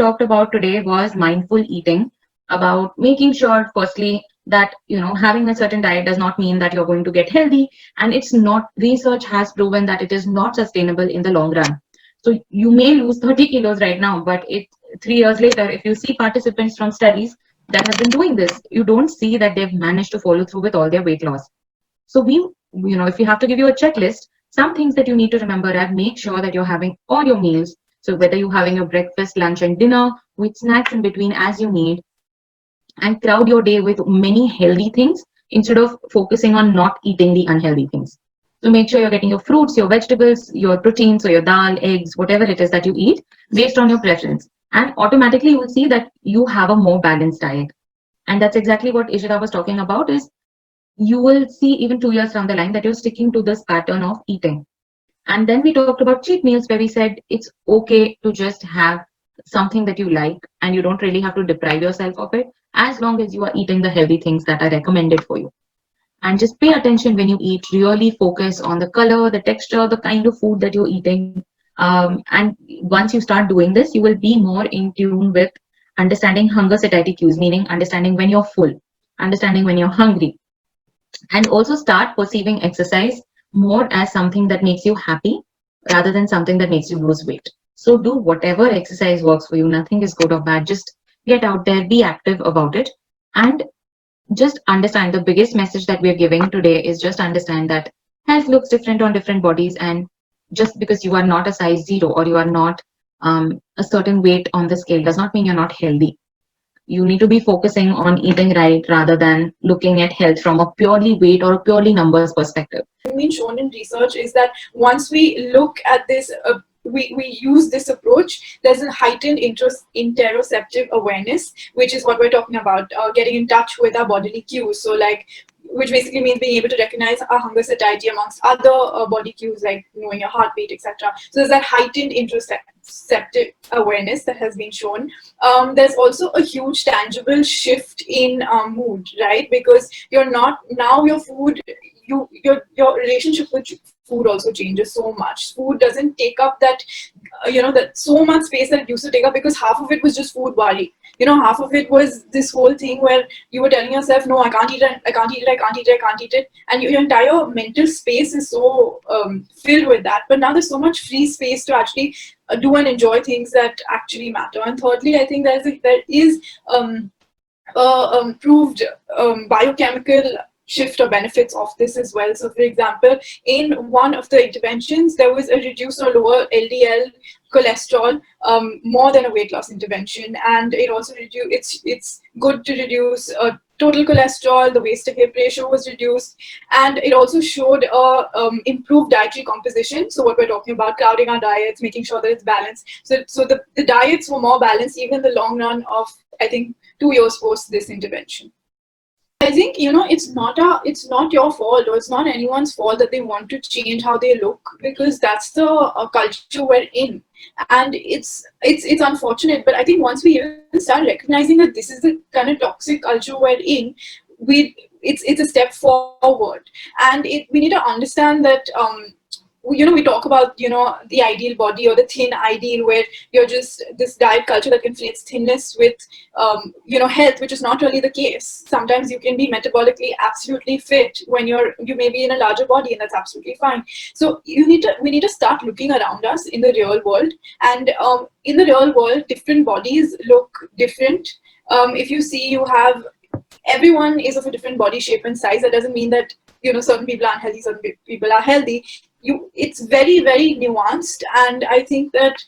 talked about today was mindful eating, about making sure, firstly, that having a certain diet does not mean that you're going to get healthy, and it's not. Research has proven that it is not sustainable in the long run. So you may lose 30 kilos right now, but 3 years later, if you see participants from studies that have been doing this, you don't see that they've managed to follow through with all their weight loss. So if you have to give you a checklist, some things that you need to remember are: make sure that you're having all your meals. So whether you're having your breakfast, lunch, and dinner with snacks in between as you need, and crowd your day with many healthy things instead of focusing on not eating the unhealthy things. So make sure you're getting your fruits, your vegetables, your proteins, so your dal, eggs, whatever it is that you eat based on your preference. And automatically you will see that you have a more balanced diet. And that's exactly what Ishita was talking about, is you will see even 2 years down the line that you're sticking to this pattern of eating. And then we talked about cheat meals, where we said it's okay to just have something that you like, and you don't really have to deprive yourself of it, as long as you are eating the healthy things that are recommended for you. And just pay attention when you eat, really focus on the color, the texture, the kind of food that you're eating. And once you start doing this, you will be more in tune with understanding hunger satiety cues, meaning understanding when you're full, understanding when you're hungry, and also start perceiving exercise more as something that makes you happy rather than something that makes you lose weight. So do whatever exercise works for you. Nothing is good or bad. Just get out there, be active about it, and just understand the biggest message that we're giving today is just understand that health looks different on different bodies. And just because you are not a size zero, or you are not a certain weight on the scale, does not mean you're not healthy. You need to be focusing on eating right rather than looking at health from a purely weight or a purely numbers perspective. Been shown in research is that once we look at this, we use this approach, there's a heightened interest in interoceptive awareness, which is what we're talking about, getting in touch with our bodily cues. So like, which basically means being able to recognize our hunger satiety amongst other body cues, like knowing your heartbeat, etc. So there's that heightened interoceptive awareness that has been shown. There's also a huge tangible shift in mood, right? Because you're not now your food, your relationship with food also changes so much. Food doesn't take up that that so much space that it used to take up, because half of it was just food worry. Half of it was this whole thing where you were telling yourself, no, I can't eat it, I can't eat it, I can't eat it, I can't eat it, and your entire mental space is so filled with that. But now there's so much free space to actually do and enjoy things that actually matter. And thirdly, I think there is proved biochemical shift or benefits of this as well. So for example, in one of the interventions, there was a reduced or lower LDL cholesterol, more than a weight loss intervention. And it also it's good to reduce total cholesterol. The waist to hip ratio was reduced, and it also showed improved dietary composition. So what we're talking about, crowding our diets, making sure that it's balanced. So the diets were more balanced even in the long run of, I think, 2 years post this intervention. I think it's not your fault, or it's not anyone's fault that they want to change how they look, because that's the culture we're in, and it's unfortunate. But I think once we even start recognizing that this is the kind of toxic culture we're in, it's a step forward. And we need to understand that we talk about the ideal body or the thin ideal, where you're just this diet culture that conflates thinness with health, which is not really the case. Sometimes you can be metabolically absolutely fit when you may be in a larger body, and that's absolutely fine. So we need to start looking around us in the real world, and in the real world, different bodies look different. If you see, you have everyone is of a different body shape and size. That doesn't mean that certain people are unhealthy, certain people are healthy. It's very, very nuanced, and I think that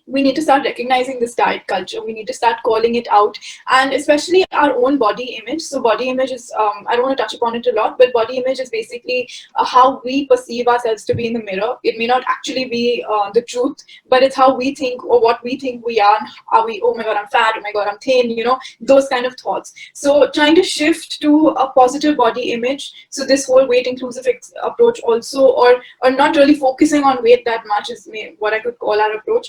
we need to start recognizing this diet culture. We need to start calling it out, and especially our own body image. So body image is, I don't want to touch upon it a lot, but body image is basically how we perceive ourselves to be in the mirror. It may not actually be the truth, but it's how we think, or what we think we are. Are we, oh my god, I'm fat, oh my god, I'm thin, those kind of thoughts. So trying to shift to a positive body image. So this whole weight inclusive approach also, or not really focusing on weight that much, is what I could call our approach.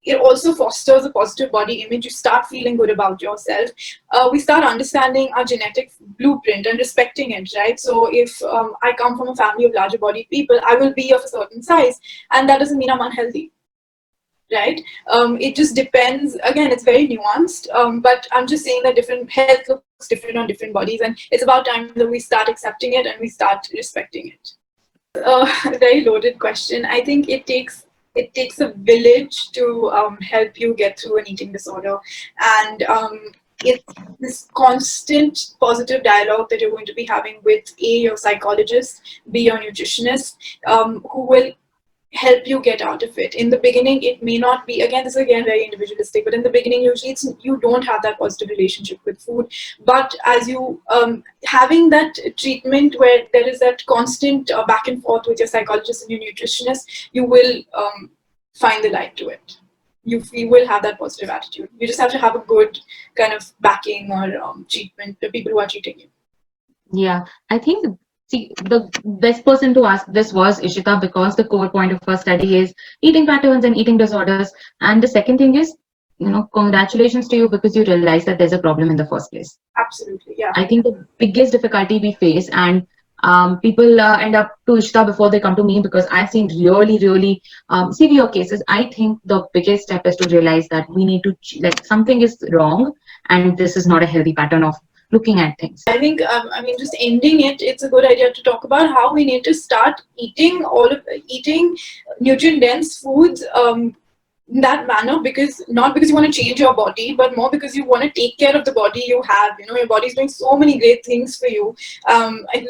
It also fosters a positive body image. You start feeling good about yourself. We start understanding our genetic blueprint and respecting it, right? So if I come from a family of larger bodied people, I will be of a certain size, and that doesn't mean I'm unhealthy. right? It just depends. Again, it's very nuanced, but I'm just saying that different health looks different on different bodies, and it's about time that we start accepting it and we start respecting it. A very loaded question. I think it takes a village to help you get through an eating disorder, and it's this constant positive dialogue that you're going to be having with your psychologist, be your nutritionist, who will help you get out of it. In the beginning, it may not be, again, this is again very individualistic, but in the beginning, usually you don't have that positive relationship with food. But as you, having that treatment where there is that constant back and forth with your psychologist and your nutritionist, you will find the light to it. You will have that positive attitude. You just have to have a good kind of backing or treatment, the people who are treating you. Yeah, I think, see, the best person to ask this was Ishita, because the core point of her study is eating patterns and eating disorders. And the second thing is, congratulations to you, because you realize that there's a problem in the first place. Absolutely, yeah. I think the biggest difficulty we face, and people end up to Ishita before they come to me, because I've seen really, really severe cases. I think the biggest step is to realize that we need to, like, something is wrong, and this is not a healthy pattern of looking at things. I think, just ending it, it's a good idea to talk about how we need to start eating nutrient-dense foods in that manner, because not because you want to change your body, but more because you want to take care of the body you have. Your body's doing so many great things for you.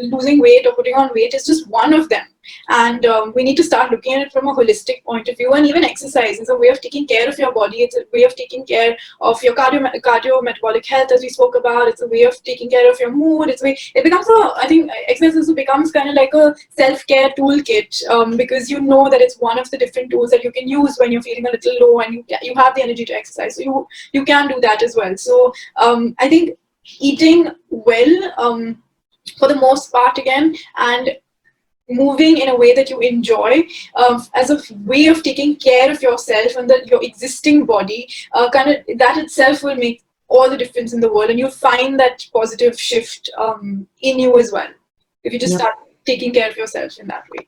Losing weight or putting on weight is just one of them. And we need to start looking at it from a holistic point of view. And even exercise is a way of taking care of your body. It's a way of taking care of your cardio-metabolic health, as we spoke about. It's a way of taking care of your mood. It becomes I think exercise becomes kind of like a self-care toolkit, because you know that it's one of the different tools that you can use when you're feeling a little low and you have the energy to exercise. So you can do that as well. So I think eating well, for the most part, again, and moving in a way that you enjoy, as a way of taking care of yourself and your existing body, that itself will make all the difference in the world, and you'll find that positive shift in you as well if you just start taking care of yourself in that way.